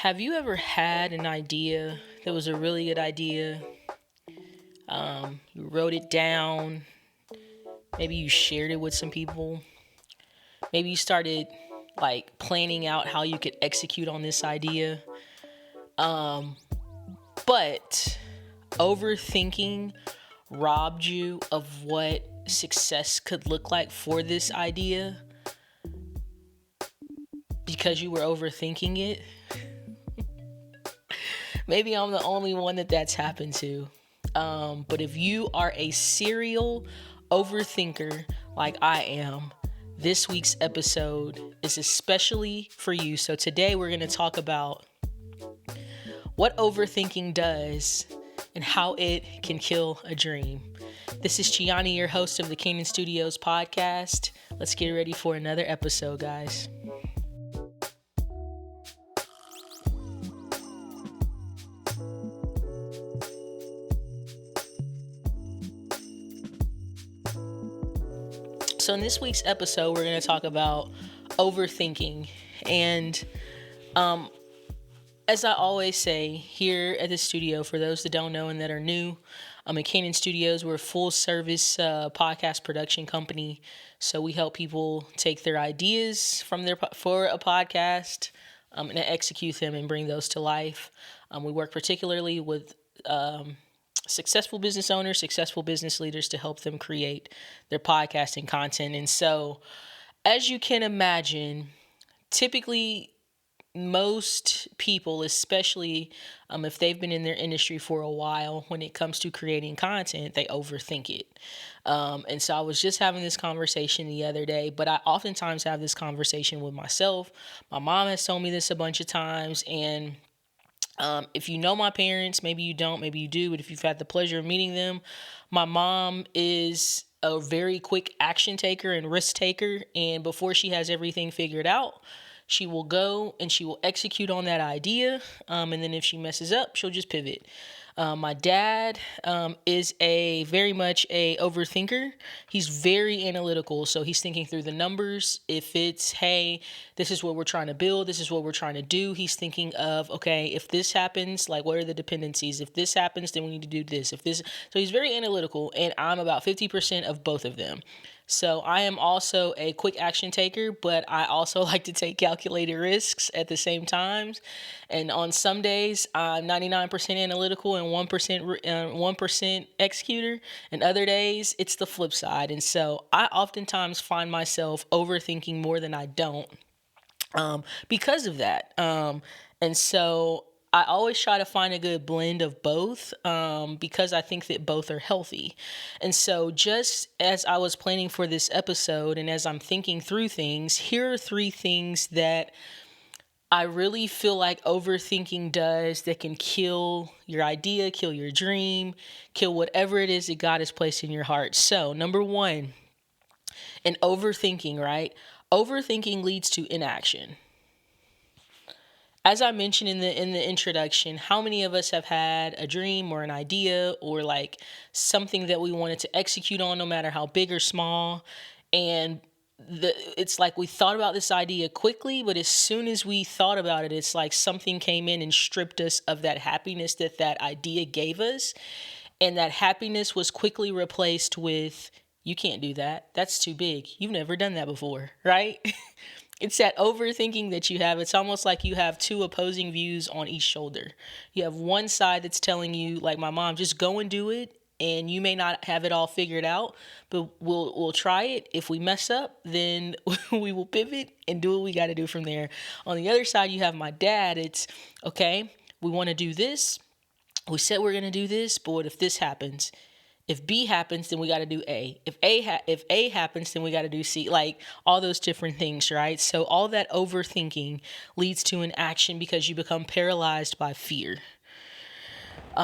Have you ever had an idea that was a really good idea? You wrote it down. Maybe you shared it with some people. Maybe you started planning out how you could execute on this idea. But overthinking robbed you of what success could look like for this idea because you were overthinking it. Maybe I'm the only one that's happened to. But if you are a serial overthinker like I am, this week's episode is especially for you. So today we're going to talk about what overthinking does and how it can kill a dream. This is Gianni, your host of the Kannon Studios Podcast. Let's get ready for another episode, guys. So in this week's episode, we're going to talk about overthinking. And as I always say here at the studio, for those that don't know and that are new, at Kannon Studios, we're a full-service podcast production company. So we help people take their ideas for a podcast and execute them and bring those to life. We work particularly with successful business owners, successful business leaders to help them create their podcasting content. And so, as you can imagine, typically most people, especially if they've been in their industry for a while, when it comes to creating content, they overthink it. And so I was just having this conversation the other day, but I oftentimes have this conversation with myself. My mom has told me this a bunch of times, and if you know my parents, maybe you don't, maybe you do, but if you've had the pleasure of meeting them, my mom is a very quick action taker and risk taker. And before she has everything figured out, she will go and she will execute on that idea. And then if she messes up, she'll just pivot. My dad is very much a overthinker. He's very analytical. So he's thinking through the numbers. If it's, hey, this is what we're trying to build, this is what we're trying to do, he's thinking of, okay, if this happens, what are the dependencies? If this happens, then we need to do this. So he's very analytical, and I'm about 50% of both of them. So I am also a quick action taker, but I also like to take calculated risks at the same times. And on some days, I'm 99% analytical and 1% executor. And other days, it's the flip side. And so I oftentimes find myself overthinking more than I don't because of that. And so I always try to find a good blend of both because I think that both are healthy. And so just as I was planning for this episode and as I'm thinking through things, here are 3 things that I really feel like overthinking does that can kill your idea, kill your dream, kill whatever it is that God has placed in your heart. So number 1, in overthinking, right? Overthinking leads to inaction. As I mentioned in the introduction, how many of us have had a dream or an idea or something that we wanted to execute on, no matter how big or small, and it's like we thought about this idea quickly, but as soon as we thought about it, it's like something came in and stripped us of that happiness that idea gave us, and that happiness was quickly replaced with, you can't do that. That's too big. You've never done that before, right? It's that overthinking that you have. It's almost like you have 2 opposing views on each shoulder. You have one side that's telling you, like my mom, just go and do it. And you may not have it all figured out, but we'll try it. If we mess up, then we will pivot and do what we got to do from there. On the other side, you have my dad. It's, okay, we want to do this. We said we're going to do this, but what if this happens? If B happens, then we got to do A. If A happens, then we got to do C. All those different things, right? So all that overthinking leads to an action because you become paralyzed by fear.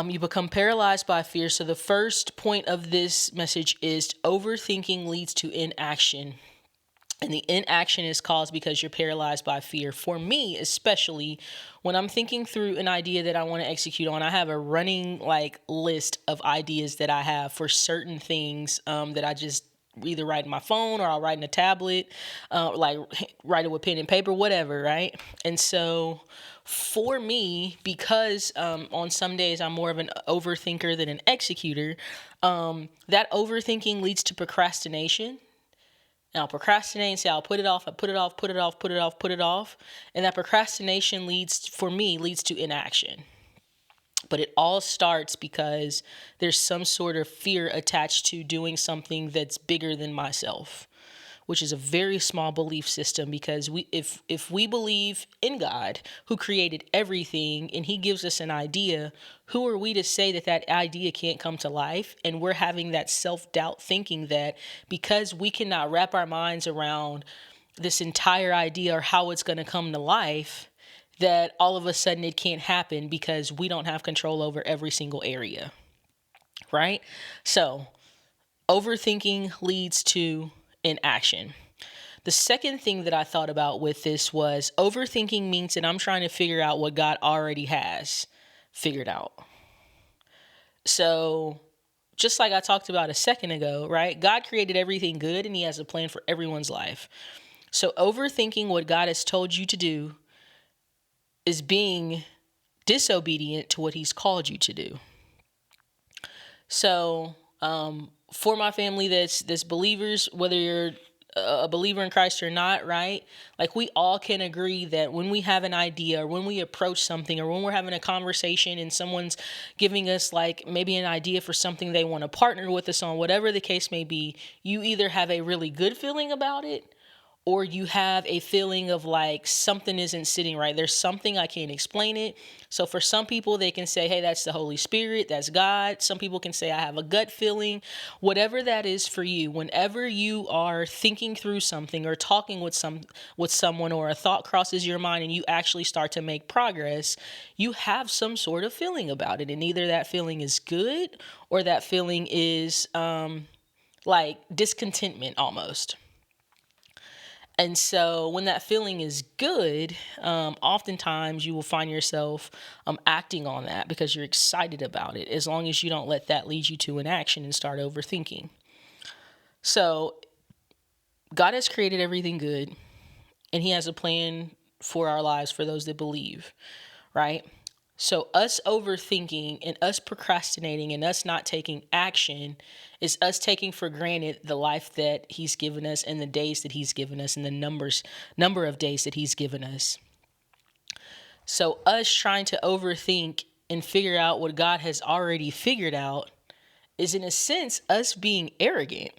You become paralyzed by fear. So the first point of this message is overthinking leads to inaction. And the inaction is caused because you're paralyzed by fear. For me, especially when I'm thinking through an idea that I want to execute on, I have a running list of ideas that I have for certain things that I just either write in my phone or I'll write in a tablet, like write it with pen and paper, whatever, right? And so for me, because on some days I'm more of an overthinker than an executor, that overthinking leads to procrastination. And I'll procrastinate and say, I'll put it off, I put it off, put it off, put it off, put it off. And that procrastination for me, leads to inaction. But it all starts because there's some sort of fear attached to doing something that's bigger than myself, which is a very small belief system, because if we believe in God, who created everything, and he gives us an idea, who are we to say that that idea can't come to life? And we're having that self-doubt, thinking that because we cannot wrap our minds around this entire idea or how it's going to come to life, that all of a sudden it can't happen because we don't have control over every single area, right? So overthinking leads to inaction. The second thing that I thought about with this was overthinking means that I'm trying to figure out what God already has figured out. So just like I talked about a second ago, right? God created everything good and he has a plan for everyone's life. So overthinking what God has told you to do is being disobedient to what he's called you to do. So, for my family that's believers, whether you're a believer in Christ or not, right? Like, we all can agree that when we have an idea or when we approach something or when we're having a conversation and someone's giving us like maybe an idea for something they want to partner with us on, whatever the case may be, you either have a really good feeling about it or you have a feeling of like something isn't sitting right. There's something, I can't explain it. So for some people, they can say, hey, that's the Holy Spirit, that's God. Some people can say, I have a gut feeling. Whatever that is for you, whenever you are thinking through something or talking with someone, or a thought crosses your mind and you actually start to make progress, you have some sort of feeling about it. And either that feeling is good or that feeling is like discontentment almost. And so when that feeling is good, oftentimes you will find yourself acting on that because you're excited about it, as long as you don't let that lead you to inaction and start overthinking. So God has created everything good, and he has a plan for our lives for those that believe, right? So us overthinking and us procrastinating and us not taking action is us taking for granted the life that he's given us and the days that he's given us and the number of days that he's given us. So us trying to overthink and figure out what God has already figured out is, in a sense, us being arrogant,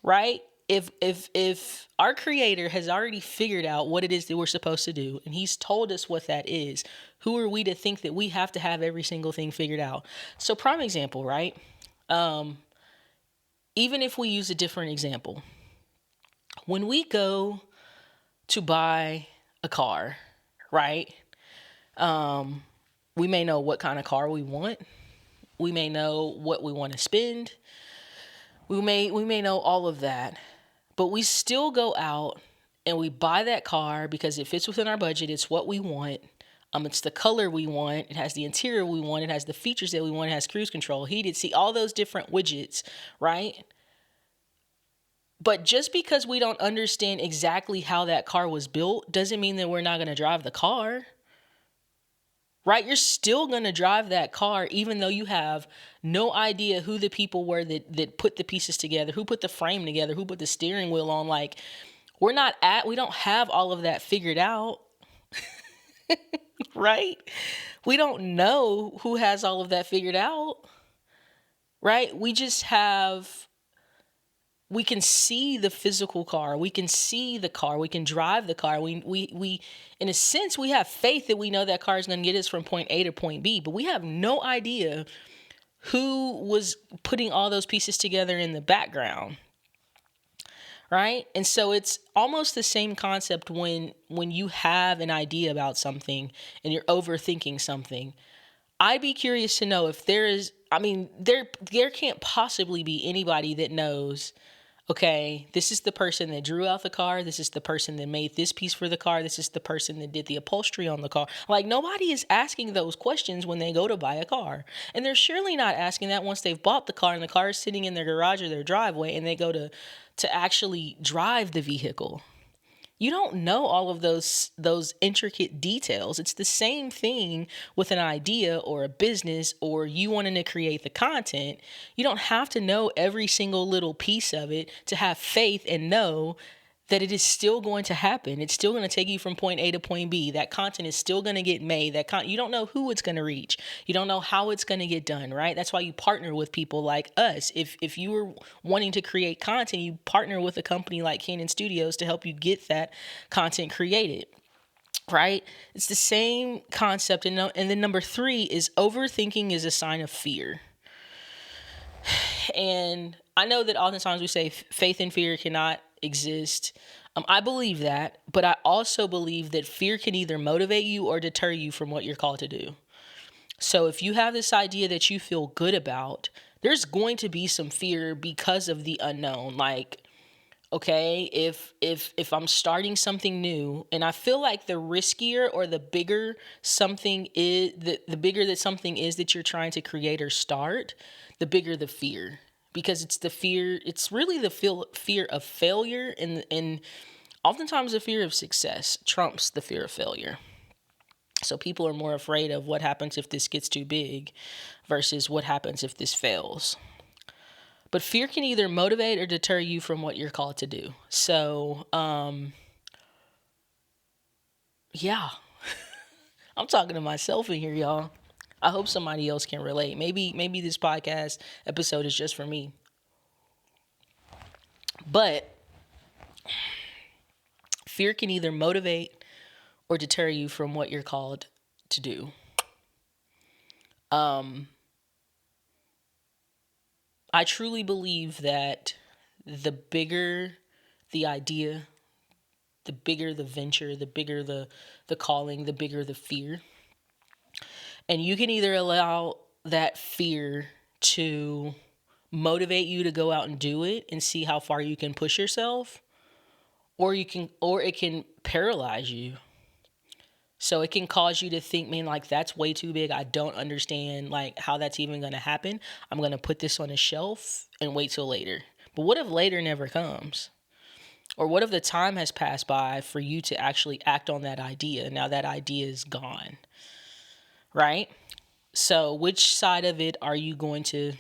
right? If our creator has already figured out what it is that we're supposed to do, and he's told us what that is, who are we to think that we have to have every single thing figured out? So prime example, right? Even if we use a different example, when we go to buy a car, right? We may know what kind of car we want. We may know what we want to spend. We may know all of that. But we still go out and we buy that car because it fits within our budget. It's what we want. It's the color we want. It has the interior we want. It has the features that we want. It has cruise control, heated seat, all those different widgets, right? But just because we don't understand exactly how that car was built doesn't mean that we're not going to drive the car, right? You're still going to drive that car even though you have no idea who the people were that put the pieces together, who put the frame together, who put the steering wheel on. Like, we don't have all of that figured out, right? We don't know who has all of that figured out, right? We can see the physical car. We can see the car. We can drive the car. We in a sense, we have faith that we know that car is going to get us from point A to point B, but we have no idea who was putting all those pieces together in the background, right? And so it's almost the same concept when you have an idea about something and you're overthinking something. I'd be curious to know if there can't possibly be anybody that knows okay, this is the person that drew out the car. This is the person that made this piece for the car. This is the person that did the upholstery on the car. Like, nobody is asking those questions when they go to buy a car. And they're surely not asking that once they've bought the car and the car is sitting in their garage or their driveway and they go to actually drive the vehicle. You don't know all of those intricate details. It's the same thing with an idea or a business or you wanting to create the content. You don't have to know every single little piece of it to have faith and know that it is still going to happen. It's still going to take you from point A to point B. That content is still going to get made. You don't know who it's going to reach. You don't know how it's going to get done, right? That's why you partner with people like us. If you were wanting to create content, you partner with a company like Kannon Studios to help you get that content created, right? It's the same concept. And then number 3 is overthinking is a sign of fear. And I know that oftentimes we say faith and fear cannot exist. I believe that, but I also believe that fear can either motivate you or deter you from what you're called to do. So if you have this idea that you feel good about, there's going to be some fear because of the unknown. Like, okay, if I'm starting something new, and I feel like the riskier or the bigger something is, the bigger that something is that you're trying to create or start, the bigger the fear. Because it's really the fear of failure, and oftentimes the fear of success trumps the fear of failure. So people are more afraid of what happens if this gets too big versus what happens if this fails. But fear can either motivate or deter you from what you're called to do. So, yeah, I'm talking to myself in here, y'all. I hope somebody else can relate. Maybe this podcast episode is just for me. But fear can either motivate or deter you from what you're called to do. I truly believe that the bigger the idea, the bigger the venture, the bigger the calling, the bigger the fear. And you can either allow that fear to motivate you to go out and do it and see how far you can push yourself, or it can paralyze you. So it can cause you to think, man, like, that's way too big. I don't understand like how that's even going to happen. I'm going to put this on a shelf and wait till later. But what if later never comes? Or what if the time has passed by for you to actually act on that idea? Now that idea is gone, right? So which side of it are you going to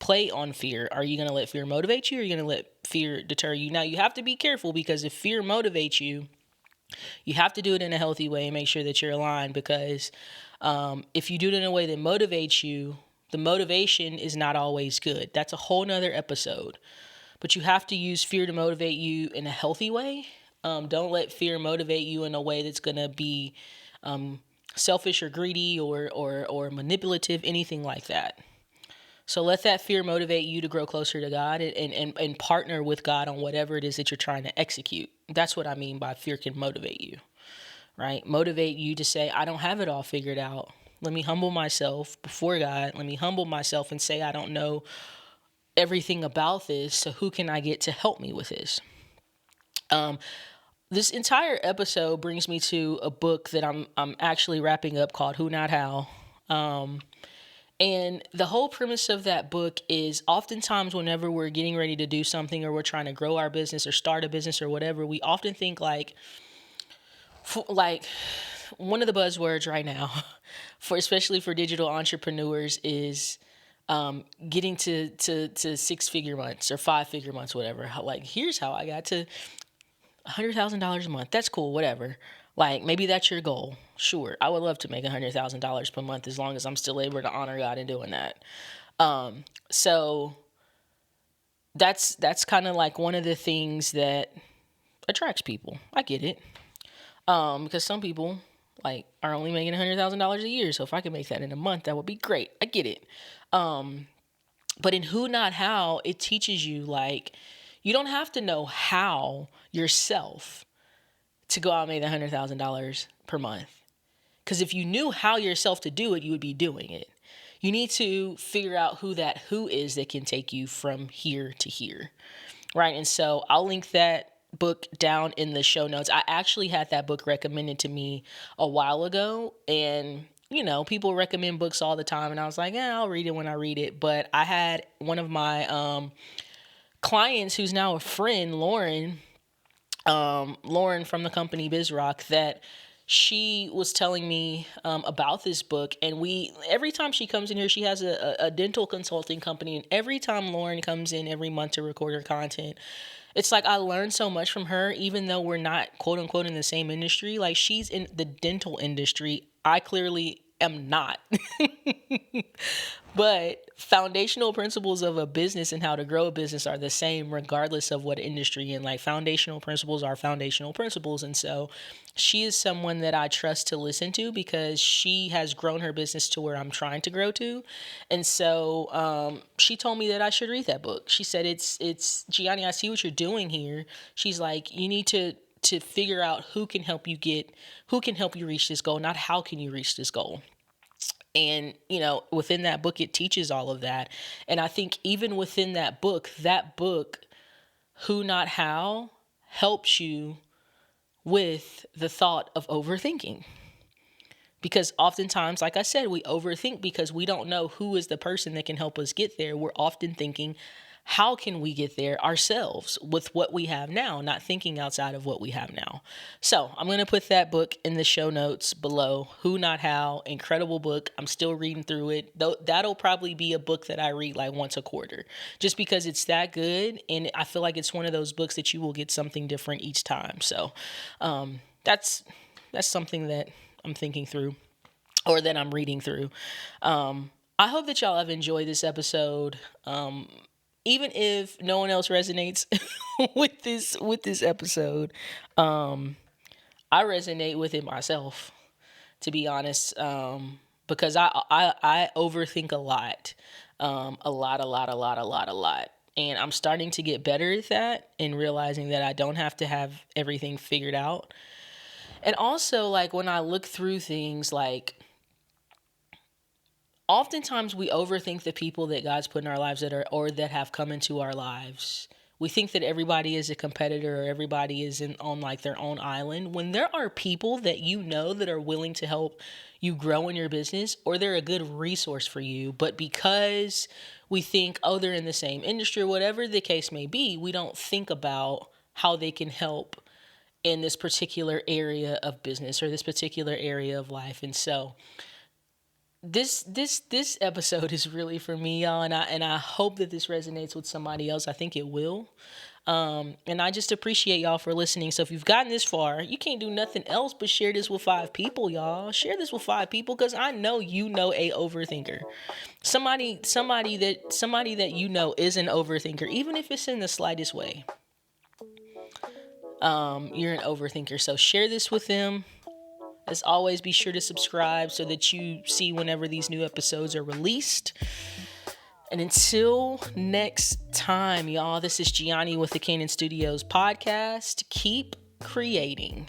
play on fear? Are you going to let fear motivate you, or are you going to let fear deter you? Now you have to be careful, because if fear motivates you, you have to do it in a healthy way and make sure that you're aligned, because if you do it in a way that motivates you, the motivation is not always good. That's a whole nother episode. But you have to use fear to motivate you in a healthy way. Don't let fear motivate you in a way that's going to be selfish or greedy or manipulative, anything like that. So let that fear motivate you to grow closer to God and partner with God on whatever it is that you're trying to execute. That's what I mean by fear can motivate you, right? Motivate you to say, I don't have it all figured out. Let me humble myself before God. Let me humble myself and say, I don't know everything about this. So who can I get to help me with this? This entire episode brings me to a book that I'm actually wrapping up called Who Not How. And the whole premise of that book is, oftentimes whenever we're getting ready to do something, or we're trying to grow our business or start a business or whatever, we often think like one of the buzzwords right now especially for digital entrepreneurs is getting to 6-figure months or 5-figure months, whatever. Like, here's how I got to $100,000 a month. That's cool, whatever. Like, maybe that's your goal. Sure, I would love to make $100,000 per month, as long as I'm still able to honor God in doing that. So that's kind of like one of the things that attracts people. I get it. Because some people like are only making $100,000 a year. So if I can make that in a month, that would be great. I get it. But in Who Not How, it teaches you, like, you don't have to know how yourself to go out and make $100,000 per month. Because if you knew how yourself to do it, you would be doing it. you need to figure out who that who is that can take you from here to here. Right. And so I'll link that book down in the show notes. I actually had that book recommended to me a while ago, and people recommend books all the time, and I was like, yeah, I'll read it when I read it. But I had one of my clients who's now a friend, Lauren from the company BizRock, that she was telling me about this book. And every time she comes in here, she has a dental consulting company. And every time Lauren comes in every month to record her content, it's like I learned so much from her, even though we're not quote unquote in the same industry. Like, she's in the dental industry. I clearly am not. But foundational principles of a business and how to grow a business are the same regardless of what industry. And like, foundational principles are foundational principles. And so she is someone that I trust to listen to because she has grown her business to where I'm trying to grow to. And so she told me that I should read that book. She said, it's Gianni, I see what you're doing here. She's like, you need to figure out who can help you reach this goal, not how can you reach this goal. And, within that book, it teaches all of that. And I think even within that book, Who Not How, helps you with the thought of overthinking. Because oftentimes, like I said, we overthink because we don't know who is the person that can help us get there. We're often thinking, how can we get there ourselves with what we have now, not thinking outside of what we have now. So I'm going to put that book in the show notes below. Who Not How, incredible book. I'm still reading through it. That'll probably be a book that I read like once a quarter, just because it's that good. And I feel like it's one of those books that you will get something different each time. So that's something that I'm thinking through, or that I'm reading through. I hope that y'all have enjoyed this episode. Even if no one else resonates with this episode, I resonate with it myself, to be honest, because I overthink a lot, a lot. And I'm starting to get better at that and realizing that I don't have to have everything figured out. And also, like, when I look through things, like, oftentimes we overthink the people that God's put in our lives that have come into our lives. We think that everybody is a competitor or everybody is on like their own island, when there are people that that are willing to help you grow in your business, or they're a good resource for you. But because we think, oh, they're in the same industry, whatever the case may be, we don't think about how they can help in this particular area of business or this particular area of life. And so this episode is really for me, y'all, and I hope that this resonates with somebody else. I think it will. And I just appreciate y'all for listening. So if you've gotten this far, you can't do nothing else but share this with 5 people, y'all. Share this with 5 people, because I know a overthinker. Somebody that is an overthinker, even if it's in the slightest way. You're an overthinker. So share this with them. As always, be sure to subscribe so that you see whenever these new episodes are released. And until next time, y'all, this is Gianni with the Kannon Studios Podcast. Keep creating.